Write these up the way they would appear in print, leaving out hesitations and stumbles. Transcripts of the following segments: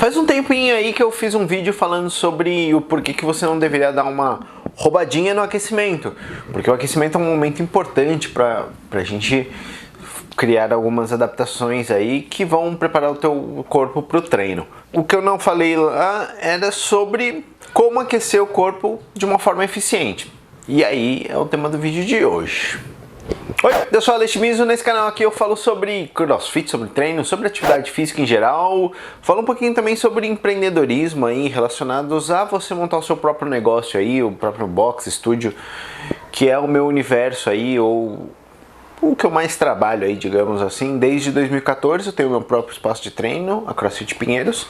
Faz um tempinho aí que eu fiz um vídeo falando sobre o porquê que você não deveria dar uma roubadinha no aquecimento, porque o aquecimento é um momento importante para a gente criar algumas adaptações aí que vão preparar o teu corpo para o treino. O que eu não falei lá era sobre como aquecer o corpo de uma forma eficiente. E aí é o tema do vídeo de hoje. Oi, eu sou o Alex Miso. Nesse canal aqui eu falo sobre crossfit, sobre treino, sobre atividade física em geral. Falo um pouquinho também sobre empreendedorismo aí, relacionados a você montar o seu próprio negócio aí, o próprio box, estúdio, que é o meu universo aí, ou o que eu mais trabalho aí, digamos assim. Desde 2014 eu tenho meu próprio espaço de treino, a CrossFit Pinheiros.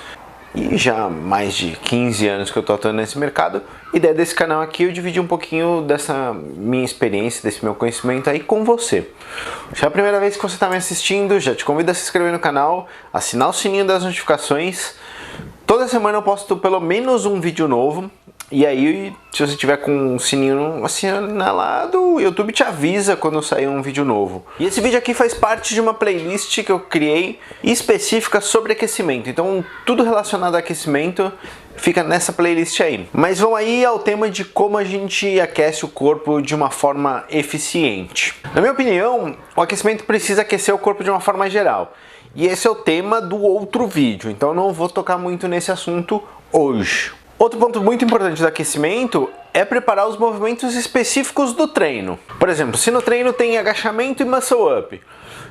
E já há mais de 15 anos que eu tô atuando nesse mercado. A ideia desse canal aqui é eu dividir um pouquinho dessa minha experiência, desse meu conhecimento aí com você. Se é a primeira vez que você está me assistindo, já te convido a se inscrever no canal, assinar o sininho das notificações. Toda semana eu posto pelo menos um vídeo novo. E aí, se você tiver com o sininho assinalado, o YouTube te avisa quando sair um vídeo novo. E esse vídeo aqui faz parte de uma playlist que eu criei específica sobre aquecimento. Então, tudo relacionado a aquecimento fica nessa playlist aí. Mas vamos aí ao tema de como a gente aquece o corpo de uma forma eficiente. Na minha opinião, o aquecimento precisa aquecer o corpo de uma forma geral. E esse é o tema do outro vídeo. Então, eu não vou tocar muito nesse assunto hoje. Outro ponto muito importante do aquecimento é preparar os movimentos específicos do treino. Por exemplo, se no treino tem agachamento e muscle up,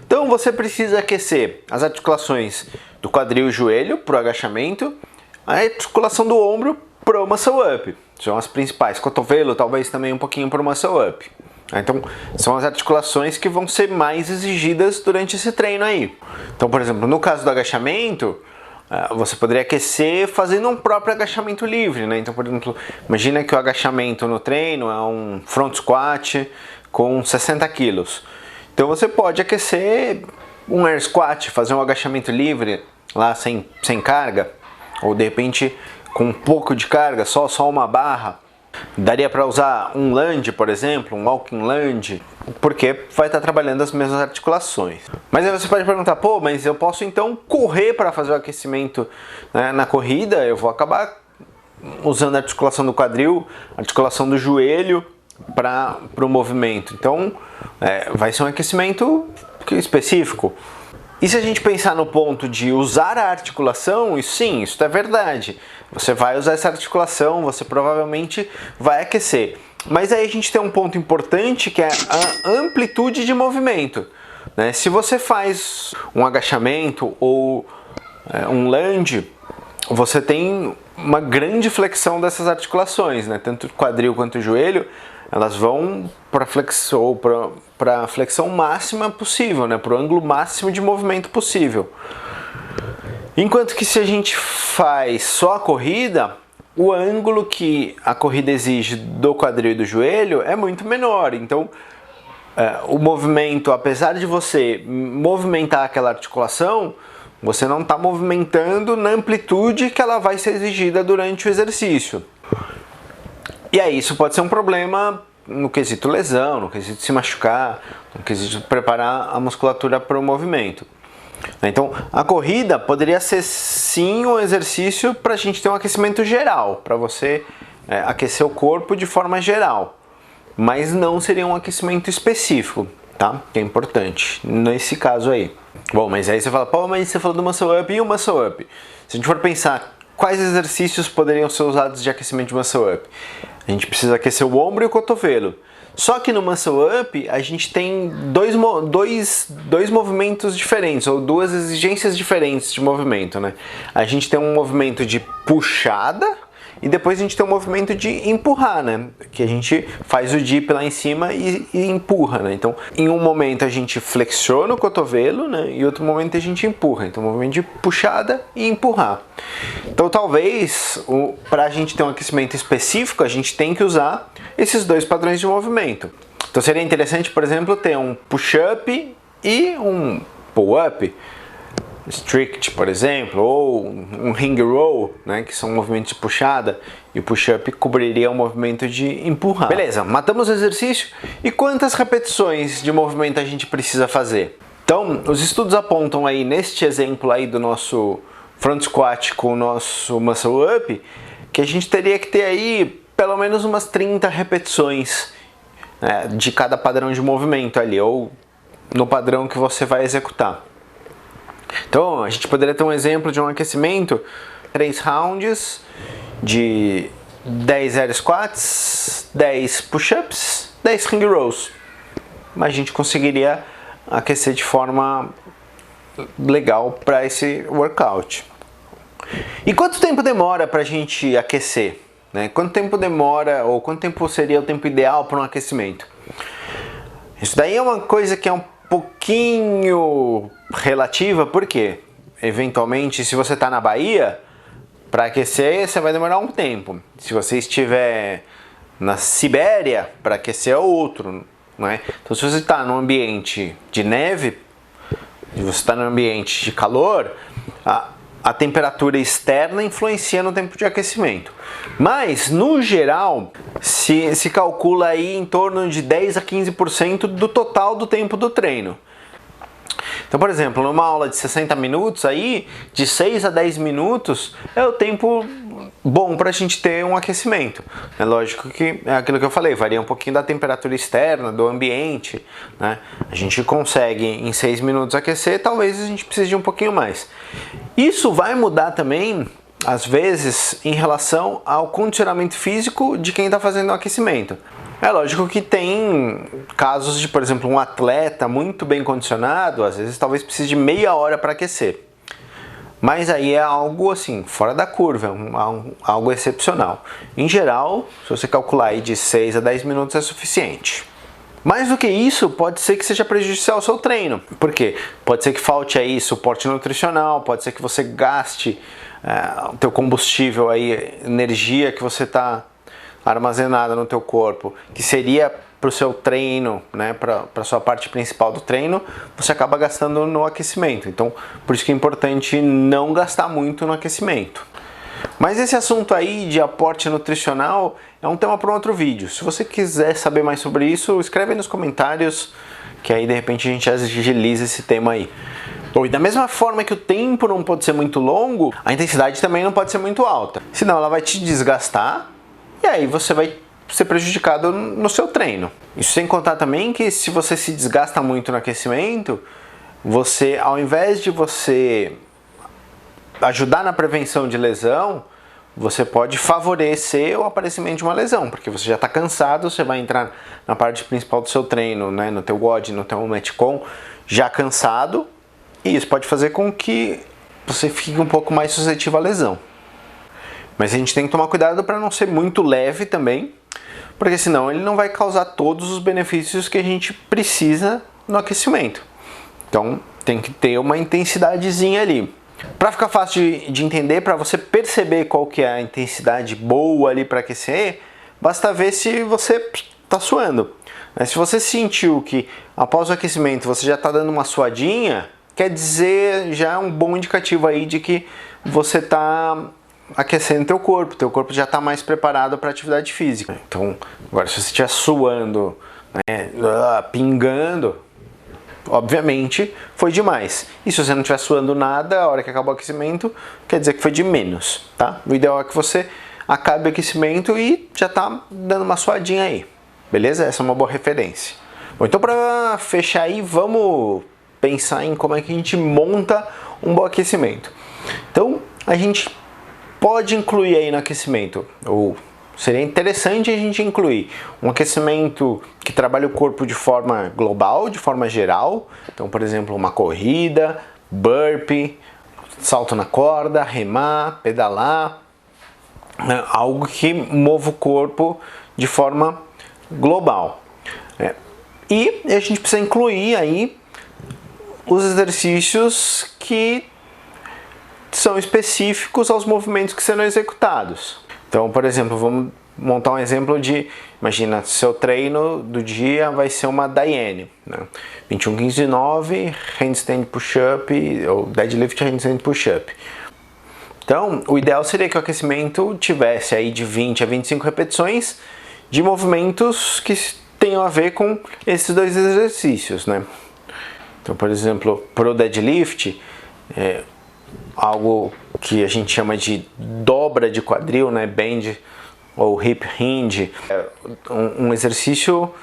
então você precisa aquecer as articulações do quadril e joelho para o agachamento, a articulação do ombro para o muscle up. São as principais. Cotovelo talvez também um pouquinho para o muscle up. Então, são as articulações que vão ser mais exigidas durante esse treino aí. Então, por exemplo, no caso do agachamento, você poderia aquecer fazendo um próprio agachamento livre, né? Então, por exemplo, imagina que o agachamento no treino é um front squat com 60 quilos. Então você pode aquecer um air squat, fazer um agachamento livre lá sem carga, ou de repente com um pouco de carga, só uma barra. Daria para usar um lunge, por exemplo, um walking lunge, porque vai estar trabalhando as mesmas articulações. Mas aí você pode perguntar, pô, mas eu posso então correr para fazer o aquecimento, né? Na corrida eu vou acabar usando a articulação do quadril, a articulação do joelho para o movimento. Então vai ser um aquecimento específico. E se a gente pensar no ponto de usar a articulação, sim, isso é verdade. Você vai usar essa articulação, você provavelmente vai aquecer. Mas aí a gente tem um ponto importante que é a amplitude de movimento, né? Se você faz um agachamento ou um lunge, você tem uma grande flexão dessas articulações, né? Tanto o quadril quanto o joelho, elas vão para a flexão máxima possível, né? Para o ângulo máximo de movimento possível. Enquanto que se a gente faz só a corrida, o ângulo que a corrida exige do quadril e do joelho é muito menor. Então, o movimento, apesar de você movimentar aquela articulação, você não está movimentando na amplitude que ela vai ser exigida durante o exercício. E aí isso pode ser um problema no quesito lesão, no quesito se machucar, no quesito preparar a musculatura para o movimento. Então, a corrida poderia ser sim um exercício para a gente ter um aquecimento geral, para você aquecer o corpo de forma geral, mas não seria um aquecimento específico, tá? Que é importante nesse caso aí. Bom, mas aí você fala, pô, mas você falou do muscle up e o muscle up. Se a gente for pensar quais exercícios poderiam ser usados de aquecimento de muscle up, a gente precisa aquecer o ombro e o cotovelo. Só que no muscle up a gente tem dois movimentos diferentes, ou duas exigências diferentes de movimento, né? A gente tem um movimento de puxada e depois a gente tem um movimento de empurrar, né? Que a gente faz o dip lá em cima e empurra, né? Então, em um momento a gente flexiona o cotovelo, né? E em outro momento a gente empurra. Então, movimento de puxada e empurrar. Então, talvez, para a gente ter um aquecimento específico, a gente tem que usar esses dois padrões de movimento. Então, seria interessante, por exemplo, ter um push-up e um pull-up. Strict, por exemplo, ou um ring roll, né, que são movimentos de puxada, e o push-up cobriria o movimento de empurrar. Beleza, matamos o exercício, e quantas repetições de movimento a gente precisa fazer? Então, os estudos apontam aí, neste exemplo aí do nosso front squat com o nosso muscle up, que a gente teria que ter aí pelo menos umas 30 repetições, né, de cada padrão de movimento ali, ou no padrão que você vai executar. Então a gente poderia ter um exemplo de um aquecimento, 3 rounds de 10 air squats, 10 push-ups, 10 ring rows. Mas a gente conseguiria aquecer de forma legal para esse workout. E quanto tempo demora para a gente aquecer? Né? Quanto tempo demora, ou quanto tempo seria o tempo ideal para um aquecimento? Isso daí é uma coisa que é um pouquinho relativa, porque eventualmente, se você está na Bahia, para aquecer você vai demorar um tempo. Se você estiver na Sibéria, para aquecer é outro, né? Então, se você está num ambiente de neve, se você está num ambiente de calor, a temperatura externa influencia no tempo de aquecimento. Mas, no geral, se calcula aí em torno de 10 a 15% do total do tempo do treino. Então, por exemplo, numa aula de 60 minutos, aí, de 6 a 10 minutos é o tempo bom para a gente ter um aquecimento. É lógico que é aquilo que eu falei, varia um pouquinho da temperatura externa, do ambiente, né? A gente consegue em 6 minutos aquecer, talvez a gente precise de um pouquinho mais. Isso vai mudar também, às vezes, em relação ao condicionamento físico de quem está fazendo o aquecimento. É lógico que tem casos de, por exemplo, um atleta muito bem condicionado, às vezes talvez precise de meia hora para aquecer. Mas aí é algo assim, fora da curva, algo excepcional. Em geral, se você calcular aí de 6 a 10 minutos é suficiente. Mais do que isso, pode ser que seja prejudicial ao seu treino. Por quê? Pode ser que falte aí suporte nutricional, pode ser que você gaste o teu combustível aí, energia que você está armazenada no teu corpo, que seria para o seu treino, né, para a sua parte principal do treino, você acaba gastando no aquecimento. Então, por isso que é importante não gastar muito no aquecimento. Mas esse assunto aí de aporte nutricional é um tema para um outro vídeo. Se você quiser saber mais sobre isso, escreve aí nos comentários, que aí de repente a gente agiliza esse tema aí. E da mesma forma que o tempo não pode ser muito longo, a intensidade também não pode ser muito alta. Senão ela vai te desgastar e aí você vai ser prejudicado no seu treino. Isso sem contar também que se você se desgasta muito no aquecimento, você, ao invés de você ajudar na prevenção de lesão, você pode favorecer o aparecimento de uma lesão, porque você já está cansado, você vai entrar na parte principal do seu treino, né, no teu WOD, no teu Metcon, já cansado, e isso pode fazer com que você fique um pouco mais suscetível à lesão. Mas a gente tem que tomar cuidado para não ser muito leve também, porque senão ele não vai causar todos os benefícios que a gente precisa no aquecimento. Então tem que ter uma intensidadezinha ali. Para ficar fácil de entender, para você perceber qual que é a intensidade boa ali para aquecer, basta ver se você está suando. Se você sentiu que após o aquecimento você já está dando uma suadinha, quer dizer, já é um bom indicativo aí de que você está aquecendo teu corpo já está mais preparado para atividade física. Então, agora se você estiver suando, né, pingando, obviamente foi demais. E se você não estiver suando nada, a hora que acabou o aquecimento, quer dizer que foi de menos, tá? O ideal é que você acabe o aquecimento e já está dando uma suadinha aí, beleza? Essa é uma boa referência. Bom, então para fechar aí, vamos pensar em como é que a gente monta um bom aquecimento. Então, a gente pode incluir aí no aquecimento, ou seria interessante a gente incluir um aquecimento que trabalhe o corpo de forma global, de forma geral. Então, por exemplo, uma corrida, burpee, salto na corda, remar, pedalar, né? Algo que mova o corpo de forma global. E a gente precisa incluir aí os exercícios que são específicos aos movimentos que serão executados. Então, por exemplo, vamos montar um exemplo de, imagina, seu treino do dia vai ser uma Daiane, né? 21, 15, 9, handstand push-up, ou deadlift handstand push-up. Então, o ideal seria que o aquecimento tivesse aí de 20 a 25 repetições de movimentos que tenham a ver com esses dois exercícios, né? Então, por exemplo, para o deadlift, algo que a gente chama de dobra de quadril, né, bend ou hip hinge, é um exercício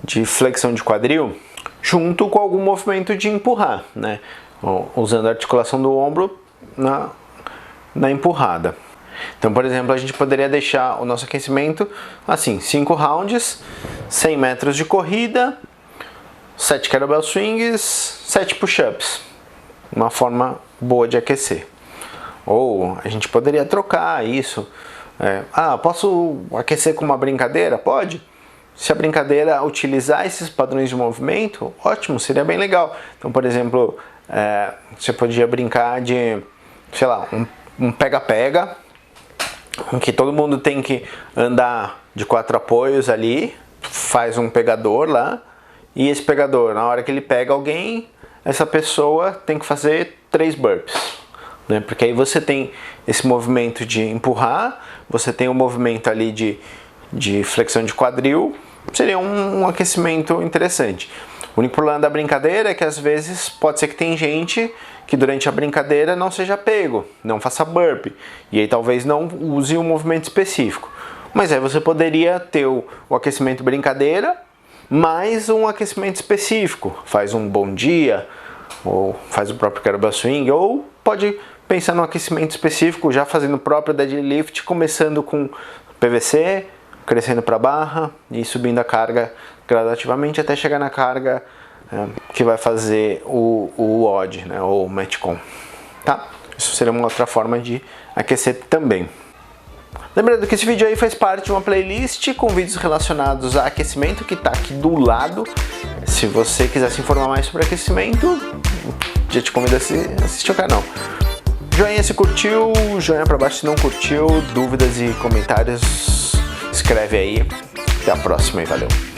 de flexão de quadril junto com algum movimento de empurrar, né, usando a articulação do ombro na empurrada. Então, por exemplo, a gente poderia deixar o nosso aquecimento assim, 5 rounds, 100 metros de corrida, 7 kettlebell swings, 7 push-ups. Uma forma boa de aquecer. Ou a gente poderia trocar isso. Posso aquecer com uma brincadeira? Pode. Se a brincadeira utilizar esses padrões de movimento, ótimo, seria bem legal. Então, por exemplo, você podia brincar de, sei lá, um pega-pega, em que todo mundo tem que andar de 4 apoios ali, faz um pegador lá, e esse pegador, na hora que ele pega alguém, essa pessoa tem que fazer 3 burpees, né? Porque aí você tem esse movimento de empurrar, você tem um movimento ali de flexão de quadril, seria um aquecimento interessante. O único problema da brincadeira é que às vezes pode ser que tem gente que durante a brincadeira não seja pego, não faça burpee, e aí talvez não use um movimento específico. Mas aí você poderia ter o aquecimento brincadeira, mais um aquecimento específico. Faz um bom dia, ou faz o próprio kettlebell swing, ou pode pensar no aquecimento específico, já fazendo o próprio deadlift, começando com PVC, crescendo para a barra e subindo a carga gradativamente até chegar na carga que vai fazer o WOD, né, ou Metcon, tá? Isso seria uma outra forma de aquecer também. Lembrando que esse vídeo aí faz parte de uma playlist com vídeos relacionados a aquecimento que está aqui do lado. Se você quiser se informar mais sobre aquecimento, já te convido a assistir o canal. Joinha se curtiu, joinha para baixo se não curtiu, dúvidas e comentários, escreve aí. Até a próxima e valeu!